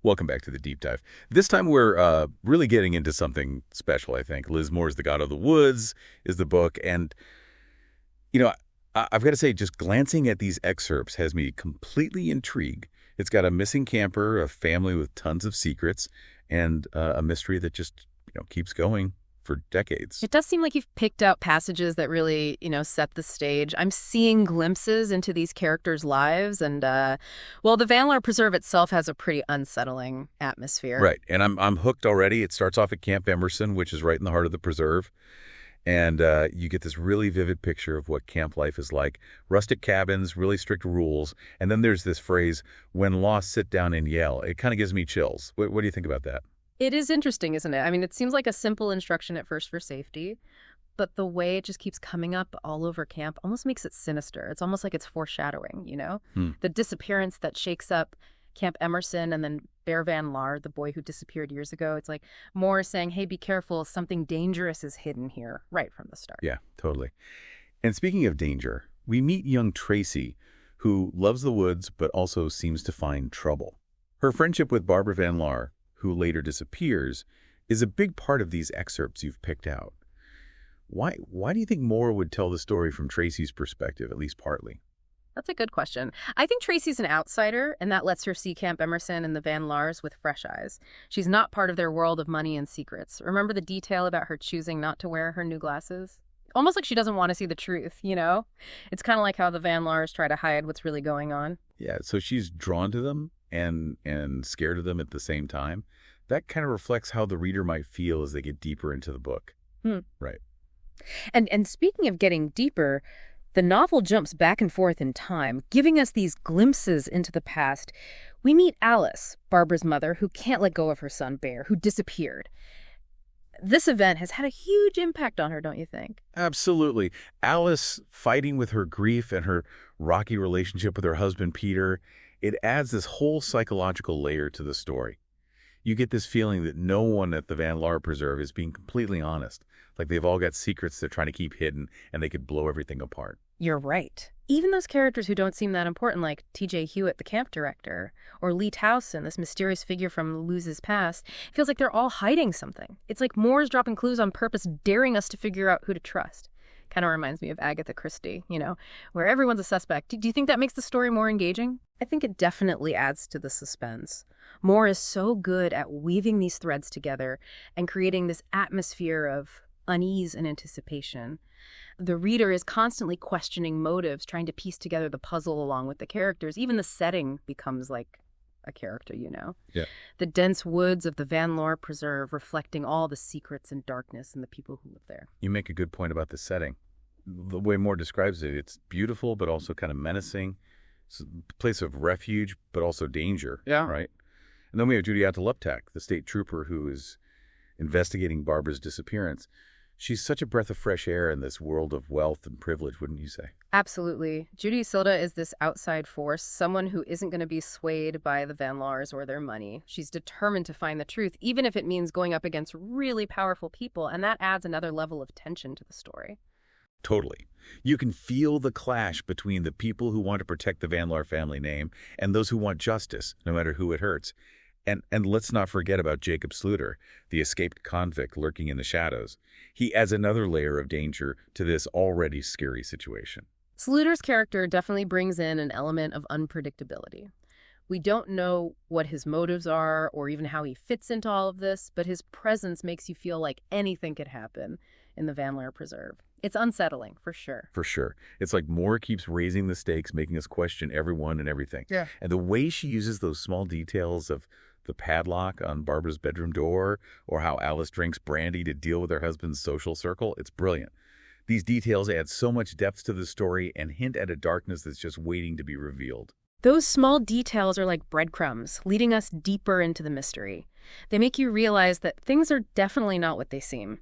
Welcome back to the deep dive. This time we're really getting into something special, I think. Liz Moore's The God of the Woods is the book. And, you know, I've got to say, just glancing at these excerpts has me completely intrigued. It's got a missing camper, a family with tons of secrets, and a mystery that just, keeps going for decades. It does seem like you've picked out passages that really, set the stage. I'm seeing glimpses into these characters' lives, and, the Van Laar Preserve itself has a pretty unsettling atmosphere. Right, and I'm hooked already. It starts off at Camp Emerson, which is right in the heart of the preserve, and you get this really vivid picture of what camp life is like. Rustic cabins, really strict rules, and then there's this phrase, "When lost, sit down and yell." It kind of gives me chills. What do you think about that? It is interesting, isn't it? I mean, it seems like a simple instruction at first for safety, but the way it just keeps coming up all over camp almost makes it sinister. It's almost like it's foreshadowing. The disappearance that shakes up Camp Emerson and then Bear Van Laar, the boy who disappeared years ago. It's like Moore saying, hey, be careful, something dangerous is hidden here right from the start. Yeah, totally. And speaking of danger, we meet young Tracy, who loves the woods but also seems to find trouble. Her friendship with Barbara Van Laar, who later disappears, is a big part of these excerpts you've picked out. Why do you think Moore would tell the story from Tracy's perspective, at least partly? That's a good question. I think Tracy's an outsider, and that lets her see Camp Emerson and the Van Laars with fresh eyes. She's not part of their world of money and secrets. Remember the detail about her choosing not to wear her new glasses? Almost like she doesn't want to see the truth, It's kind of like how the Van Laars try to hide what's really going on. Yeah, so she's drawn to them and scared of them at the same time. That kind of reflects how the reader might feel as they get deeper into the book. Right. And speaking of getting deeper, the novel jumps back and forth in time, giving us these glimpses into the past. We meet Alice, Barbara's mother, who can't let go of her son, Bear, who disappeared. This event has had a huge impact on her, don't you think? Absolutely. Alice fighting with her grief and her rocky relationship with her husband, Peter, it adds this whole psychological layer to the story. You get this feeling that no one at the Van Laar Preserve is being completely honest, like they've all got secrets they're trying to keep hidden and they could blow everything apart. You're right. Even those characters who don't seem that important, like T.J. Hewitt, the camp director, or Lee Towson, this mysterious figure from Luz's past, feels like they're all hiding something. It's like Moore's dropping clues on purpose, daring us to figure out who to trust. Kind of reminds me of Agatha Christie, where everyone's a suspect. Do you think that makes the story more engaging? I think it definitely adds to the suspense. Moore is so good at weaving these threads together and creating this atmosphere of unease and anticipation. The reader is constantly questioning motives, trying to piece together the puzzle along with the characters. Even the setting becomes like a character, Yeah. The dense woods of the Van Laar Preserve reflecting all the secrets and darkness and the people who live there. You make a good point about the setting. The way Moore describes it, it's beautiful but also kind of menacing. It's a place of refuge but also danger. Yeah. Right? And then we have Judy Luptak, the state trooper who is investigating Barbara's disappearance. She's such a breath of fresh air in this world of wealth and privilege, wouldn't you say? Absolutely. Judy Silda is this outside force, someone who isn't going to be swayed by the Van Laars or their money. She's determined to find the truth, even if it means going up against really powerful people, and that adds another level of tension to the story. Totally. You can feel the clash between the people who want to protect the Van Laar family name and those who want justice, no matter who it hurts. And let's not forget about Jacob Sluter, the escaped convict lurking in the shadows. He adds another layer of danger to this already scary situation. Sluter's character definitely brings in an element of unpredictability. We don't know what his motives are or even how he fits into all of this, but his presence makes you feel like anything could happen in the Van Laar Preserve. It's unsettling, for sure. For sure. It's like Moore keeps raising the stakes, making us question everyone and everything. Yeah. And the way she uses those small details of the padlock on Barbara's bedroom door or how Alice drinks brandy to deal with her husband's social circle, it's brilliant. These details add so much depth to the story and hint at a darkness that's just waiting to be revealed. Those small details are like breadcrumbs, leading us deeper into the mystery. They make you realize that things are definitely not what they seem.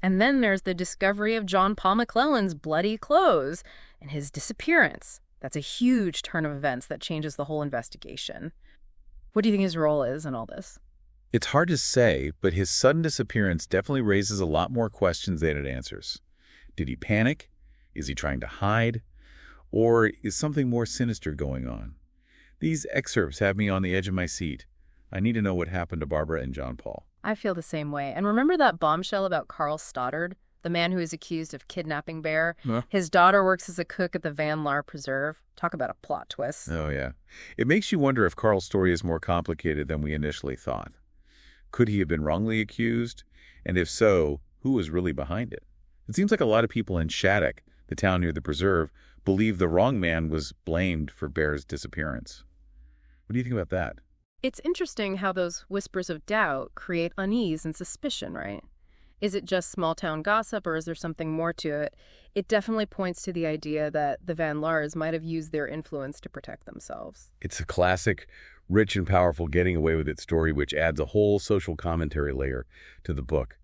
And then there's the discovery of John Paul McClellan's bloody clothes and his disappearance. That's a huge turn of events that changes the whole investigation. What do you think his role is in all this? It's hard to say, but his sudden disappearance definitely raises a lot more questions than it answers. Did he panic? Is he trying to hide? Or is something more sinister going on? These excerpts have me on the edge of my seat. I need to know what happened to Barbara and John Paul. I feel the same way. And remember that bombshell about Carl Stoddard, the man who is accused of kidnapping Bear? Huh? His daughter works as a cook at the Van Laar Preserve. Talk about a plot twist. Oh, yeah. It makes you wonder if Carl's story is more complicated than we initially thought. Could he have been wrongly accused? And if so, who was really behind it? It seems like a lot of people in Shattuck, the town near the preserve, believe the wrong man was blamed for Bear's disappearance. What do you think about that? It's interesting how those whispers of doubt create unease and suspicion, right? Is it just small-town gossip, or is there something more to it? It definitely points to the idea that the Van Laars might have used their influence to protect themselves. It's a classic, rich and powerful getting away with it story, which adds a whole social commentary layer to the book.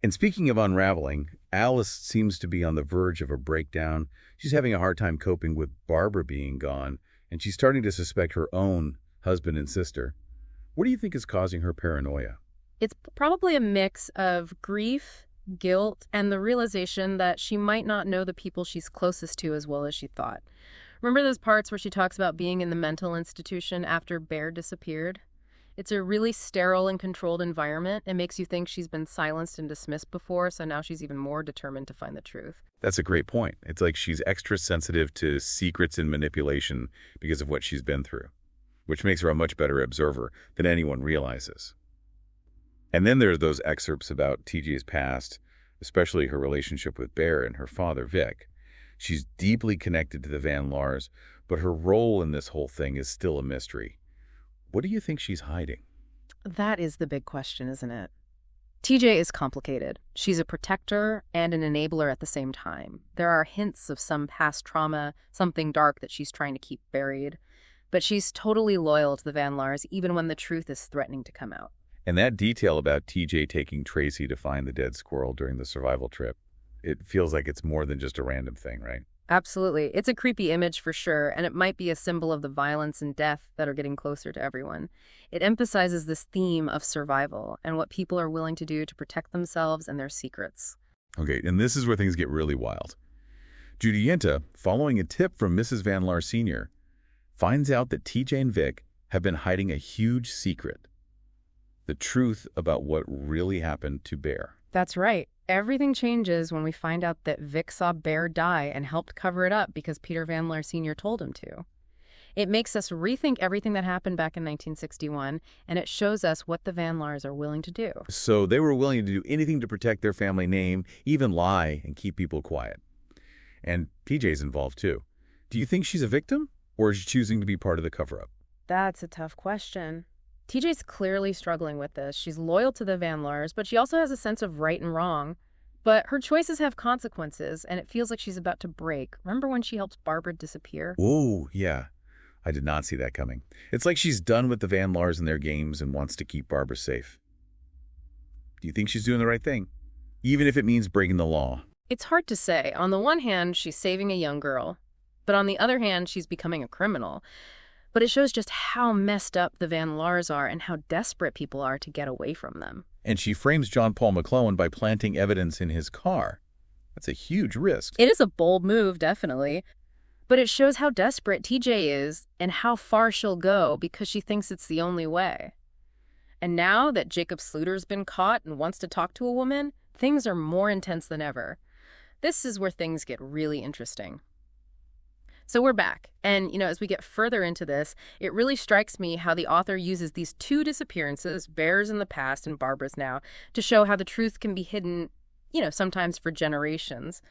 And speaking of unraveling, Alice seems to be on the verge of a breakdown. She's having a hard time coping with Barbara being gone, and she's starting to suspect her own husband and sister. What do you think is causing her paranoia? It's probably a mix of grief, guilt, and the realization that she might not know the people she's closest to as well as she thought. Remember those parts where she talks about being in the mental institution after Bear disappeared? It's a really sterile and controlled environment. It makes you think she's been silenced and dismissed before, so now she's even more determined to find the truth. That's a great point. It's like she's extra sensitive to secrets and manipulation because of what she's been through, which makes her a much better observer than anyone realizes. And then there's those excerpts about TJ's past, especially her relationship with Bear and her father, Vic. She's deeply connected to the Van Laars, but her role in this whole thing is still a mystery. What do you think she's hiding? That is the big question, isn't it? TJ is complicated. She's a protector and an enabler at the same time. There are hints of some past trauma, something dark that she's trying to keep buried. But she's totally loyal to the Van Laars, even when the truth is threatening to come out. And that detail about TJ taking Tracy to find the dead squirrel during the survival trip, it feels like it's more than just a random thing, right? Absolutely. It's a creepy image for sure, and it might be a symbol of the violence and death that are getting closer to everyone. It emphasizes this theme of survival and what people are willing to do to protect themselves and their secrets. Okay, and this is where things get really wild. Judy Yenta, following a tip from Mrs. Van Laar Sr., finds out that TJ and Vic have been hiding a huge secret. The truth about what really happened to Bear. That's right. Everything changes when we find out that Vic saw Bear die and helped cover it up because Peter Van Laar Sr. told him to. It makes us rethink everything that happened back in 1961, and it shows us what the Van Laars are willing to do. So they were willing to do anything to protect their family name, even lie and keep people quiet. And PJ's involved too. Do you think she's a victim, or is she choosing to be part of the cover-up? That's a tough question. TJ's clearly struggling with this. She's loyal to the Van Laars, but she also has a sense of right and wrong. But her choices have consequences, and it feels like she's about to break. Remember when she helps Barbara disappear? Oh, yeah. I did not see that coming. It's like she's done with the Van Laars and their games and wants to keep Barbara safe. Do you think she's doing the right thing, even if it means breaking the law? It's hard to say. On the one hand, she's saving a young girl. But on the other hand, she's becoming a criminal. But it shows just how messed up the Van Laars are and how desperate people are to get away from them. And she frames John Paul McClellan by planting evidence in his car. That's a huge risk. It is a bold move, definitely. But it shows how desperate TJ is and how far she'll go because she thinks it's the only way. And now that Jacob Sluter's been caught and wants to talk to a woman, things are more intense than ever. This is where things get really interesting. So we're back. And, as we get further into this, it really strikes me how the author uses these two disappearances, Bear's in the past and Barbara's now, to show how the truth can be hidden, sometimes for generations.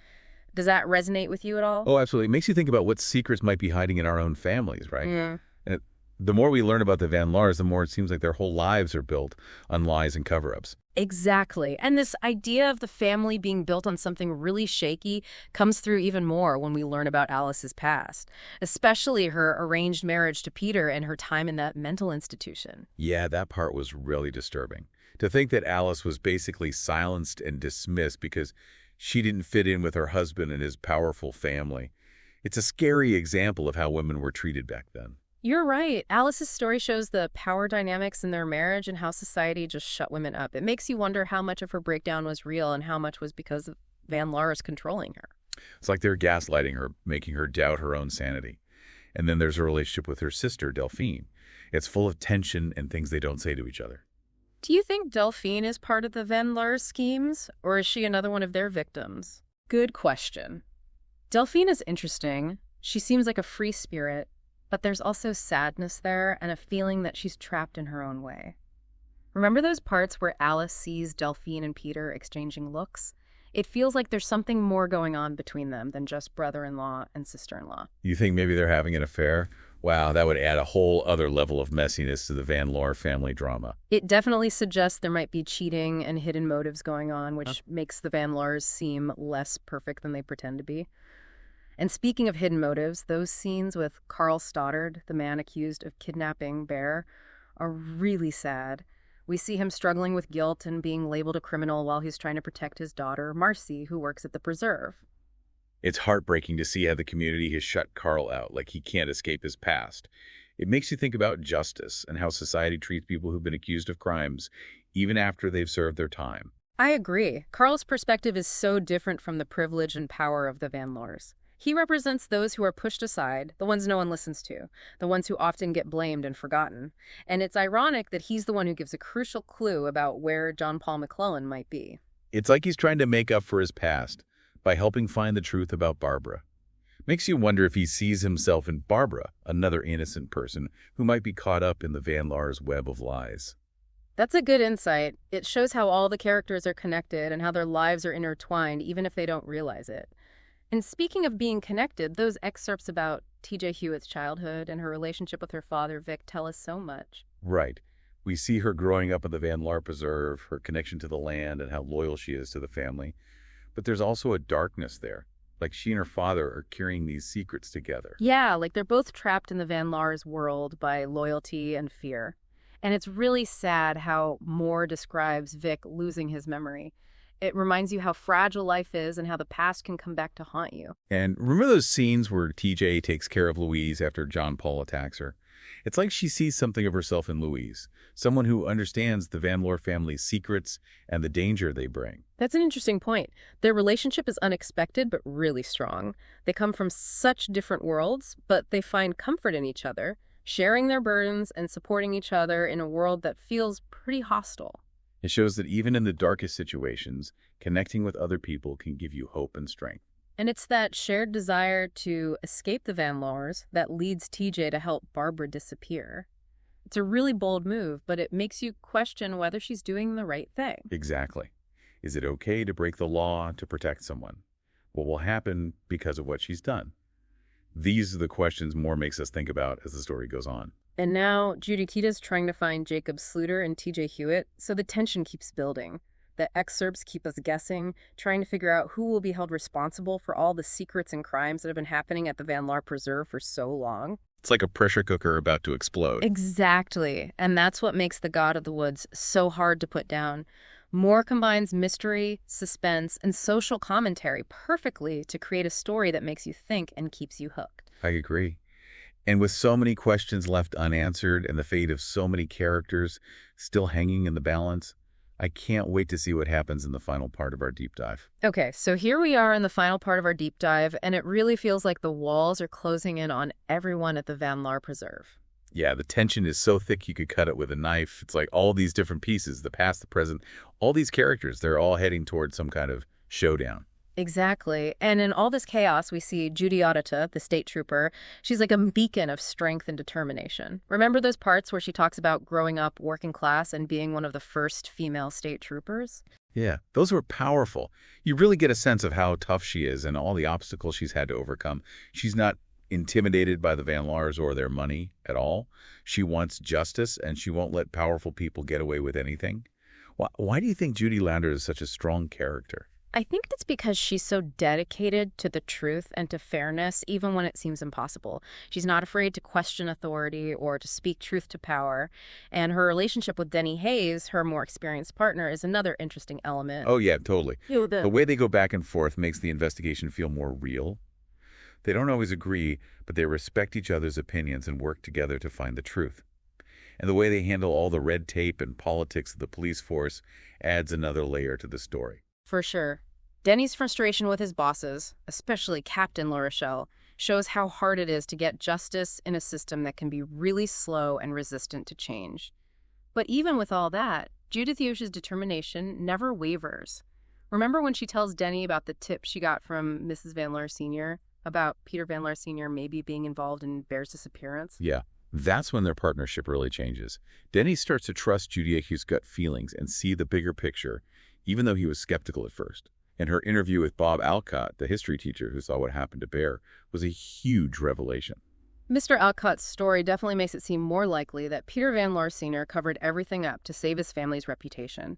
Does that resonate with you at all? Oh, absolutely. It makes you think about what secrets might be hiding in our own families, right? Yeah. And the more we learn about the Van Laars, the more it seems like their whole lives are built on lies and cover-ups. Exactly. And this idea of the family being built on something really shaky comes through even more when we learn about Alice's past, especially her arranged marriage to Peter and her time in that mental institution. Yeah, that part was really disturbing. To think that Alice was basically silenced and dismissed because she didn't fit in with her husband and his powerful family. It's a scary example of how women were treated back then. You're right. Alice's story shows the power dynamics in their marriage and how society just shut women up. It makes you wonder how much of her breakdown was real and how much was because of Van Laars controlling her. It's like they're gaslighting her, making her doubt her own sanity. And then there's a relationship with her sister, Delphine. It's full of tension and things they don't say to each other. Do you think Delphine is part of the Van Laar schemes, or is she another one of their victims? Good question. Delphine is interesting. She seems like a free spirit, but there's also sadness there and a feeling that she's trapped in her own way. Remember those parts where Alice sees Delphine and Peter exchanging looks? It feels like there's something more going on between them than just brother-in-law and sister-in-law. You think maybe they're having an affair? Wow, that would add a whole other level of messiness to the Van Laar family drama. It definitely suggests there might be cheating and hidden motives going on, which makes the Van Laars seem less perfect than they pretend to be. And speaking of hidden motives, those scenes with Carl Stoddard, the man accused of kidnapping Bear, are really sad. We see him struggling with guilt and being labeled a criminal while he's trying to protect his daughter, Marcy, who works at the preserve. It's heartbreaking to see how the community has shut Carl out, like he can't escape his past. It makes you think about justice and how society treats people who've been accused of crimes, even after they've served their time. I agree. Carl's perspective is so different from the privilege and power of the Van Laars. He represents those who are pushed aside, the ones no one listens to, the ones who often get blamed and forgotten. And it's ironic that he's the one who gives a crucial clue about where John Paul McClellan might be. It's like he's trying to make up for his past by helping find the truth about Barbara. Makes you wonder if he sees himself in Barbara, another innocent person who might be caught up in the Van Laar's web of lies. That's a good insight. It shows how all the characters are connected and how their lives are intertwined, even if they don't realize it. And speaking of being connected, those excerpts about T.J. Hewitt's childhood and her relationship with her father, Vic, tell us so much. Right. We see her growing up at the Van Laar Preserve, her connection to the land, and how loyal she is to the family. But there's also a darkness there. Like she and her father are carrying these secrets together. Yeah, like they're both trapped in the Van Laar's world by loyalty and fear. And it's really sad how Moore describes Vic losing his memory. It reminds you how fragile life is and how the past can come back to haunt you. And remember those scenes where TJ takes care of Louise after John Paul attacks her? It's like she sees something of herself in Louise, someone who understands the Van Laar family's secrets and the danger they bring. That's an interesting point. Their relationship is unexpected but really strong. They come from such different worlds, but they find comfort in each other, sharing their burdens and supporting each other in a world that feels pretty hostile. It shows that even in the darkest situations, connecting with other people can give you hope and strength. And it's that shared desire to escape the Van Laars that leads TJ to help Barbara disappear. It's a really bold move, but it makes you question whether she's doing the right thing. Exactly. Is it okay to break the law to protect someone? What will happen because of what she's done? These are the questions Moore makes us think about as the story goes on. And now Judy Kita's trying to find Jacob Sluter and TJ Hewitt, so the tension keeps building. The excerpts keep us guessing, trying to figure out who will be held responsible for all the secrets and crimes that have been happening at the Van Laar Preserve for so long. It's like a pressure cooker about to explode. Exactly. And that's what makes The God of the Woods so hard to put down. Moore combines mystery, suspense, and social commentary perfectly to create a story that makes you think and keeps you hooked. I agree. And with so many questions left unanswered and the fate of so many characters still hanging in the balance, I can't wait to see what happens in the final part of our deep dive. Okay, so here we are in the final part of our deep dive, and it really feels like the walls are closing in on everyone at the Van Laar Preserve. Yeah, the tension is so thick you could cut it with a knife. It's like all these different pieces, the past, the present, all these characters, they're all heading towards some kind of showdown. Exactly. And in all this chaos, we see Judy Audita, the state trooper. She's like a beacon of strength and determination. Remember those parts where she talks about growing up working class and being one of the first female state troopers? Yeah, those were powerful. You really get a sense of how tough she is and all the obstacles she's had to overcome. She's not intimidated by the Van Laars or their money at all. She wants justice, and she won't let powerful people get away with anything. Why do you think Judy Lander is such a strong character? I think it's because she's so dedicated to the truth and to fairness, even when it seems impossible. She's not afraid to question authority or to speak truth to power. And her relationship with Denny Hayes, her more experienced partner, is another interesting element. Oh, yeah, totally. The way they go back and forth makes the investigation feel more real. They don't always agree, but they respect each other's opinions and work together to find the truth. And the way they handle all the red tape and politics of the police force adds another layer to the story. For sure. Denny's frustration with his bosses, especially Captain La Rochelle, Shows how hard it is to get justice in a system that can be really slow and resistant to change. But even with all that, Judith Yosh's determination never wavers. Remember when she tells Denny about the tip she got from Mrs. Van Laar Sr. about Peter Van Laar Sr. maybe being involved in Bear's disappearance? Yeah, that's when their partnership really changes. Denny starts to trust Judy Acu's gut feelings and see the bigger picture, even though he was skeptical at first. And her interview with Bob Alcott, the history teacher who saw what happened to Bear, was a huge revelation. Mr. Alcott's story definitely makes it seem more likely that Peter Van Laar Sr. covered everything up to save his family's reputation.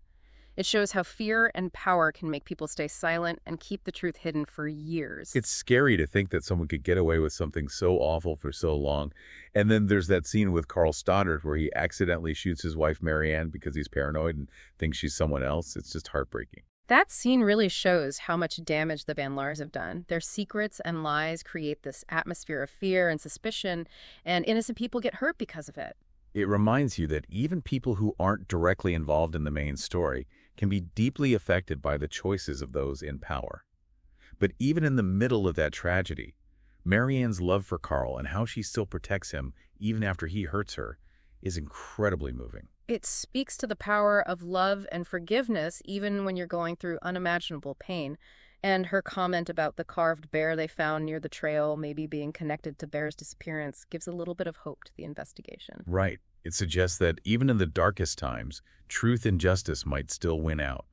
It shows how fear and power can make people stay silent and keep the truth hidden for years. It's scary to think that someone could get away with something so awful for so long. And then there's that scene with Carl Stoddard where he accidentally shoots his wife Marianne because he's paranoid and thinks she's someone else. It's just heartbreaking. That scene really shows how much damage the Van Laars have done. Their secrets and lies create this atmosphere of fear and suspicion, and innocent people get hurt because of it. It reminds you that even people who aren't directly involved in the main story can be deeply affected by the choices of those in power. But even in the middle of that tragedy, Marianne's love for Carl and how she still protects him even after he hurts her is incredibly moving. It speaks to the power of love and forgiveness even when you're going through unimaginable pain. And her comment about the carved bear they found near the trail maybe being connected to Bear's disappearance gives a little bit of hope to the investigation. Right. It suggests that even in the darkest times, truth and justice might still win out.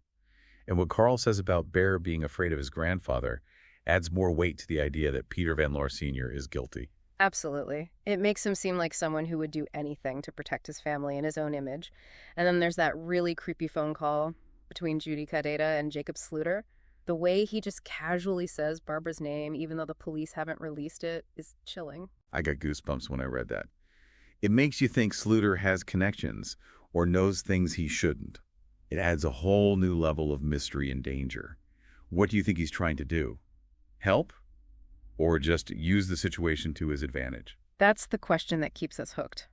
And what Carl says about Bear being afraid of his grandfather adds more weight to the idea that Peter Van Laar Sr. is guilty. Absolutely. It makes him seem like someone who would do anything to protect his family and his own image. And then there's that really creepy phone call between Judy Cadeta and Jacob Sluter. The way he just casually says Barbara's name, even though the police haven't released it, is chilling. I got goosebumps when I read that. It makes you think Sluter has connections or knows things he shouldn't. It adds a whole new level of mystery and danger. What do you think he's trying to do? Help? Or just use the situation to his advantage? That's the question that keeps us hooked.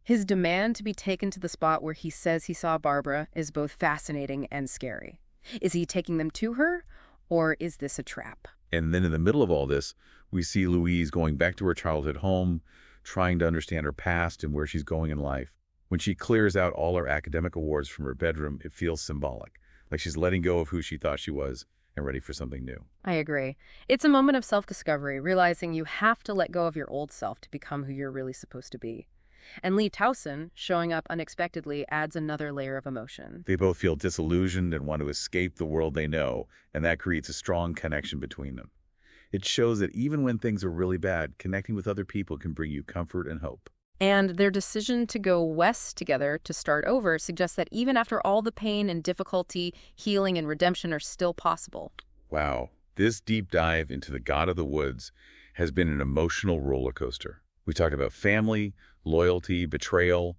His demand to be taken to the spot where he says he saw Barbara is both fascinating and scary. Is he taking them to her, or is this a trap? And then in the middle of all this, we see Louise going back to her childhood home, trying to understand her past and where she's going in life. When she clears out all her academic awards from her bedroom, it feels symbolic, like she's letting go of who she thought she was and ready for something new. I agree. It's a moment of self-discovery, realizing you have to let go of your old self to become who you're really supposed to be. And Lee Towson, showing up unexpectedly, adds another layer of emotion. They both feel disillusioned and want to escape the world they know, and that creates a strong connection between them. It shows that even when things are really bad, connecting with other people can bring you comfort and hope. And their decision to go west together to start over suggests that even after all the pain and difficulty, healing and redemption are still possible. Wow, this deep dive into the God of the Woods has been an emotional roller coaster. We talked about family, loyalty, betrayal,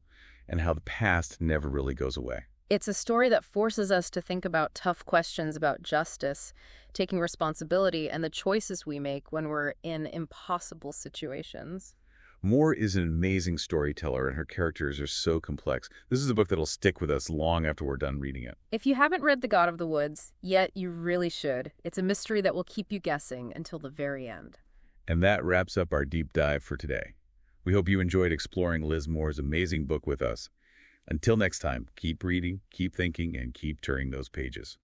and how the past never really goes away. It's a story that forces us to think about tough questions about justice, taking responsibility, and the choices we make when we're in impossible situations. Moore is an amazing storyteller, and her characters are so complex. This is a book that'll stick with us long after we're done reading it. If you haven't read The God of the Woods yet, you really should. It's a mystery that will keep you guessing until the very end. And that wraps up our deep dive for today. We hope you enjoyed exploring Liz Moore's amazing book with us. Until next time, keep reading, keep thinking, and keep turning those pages.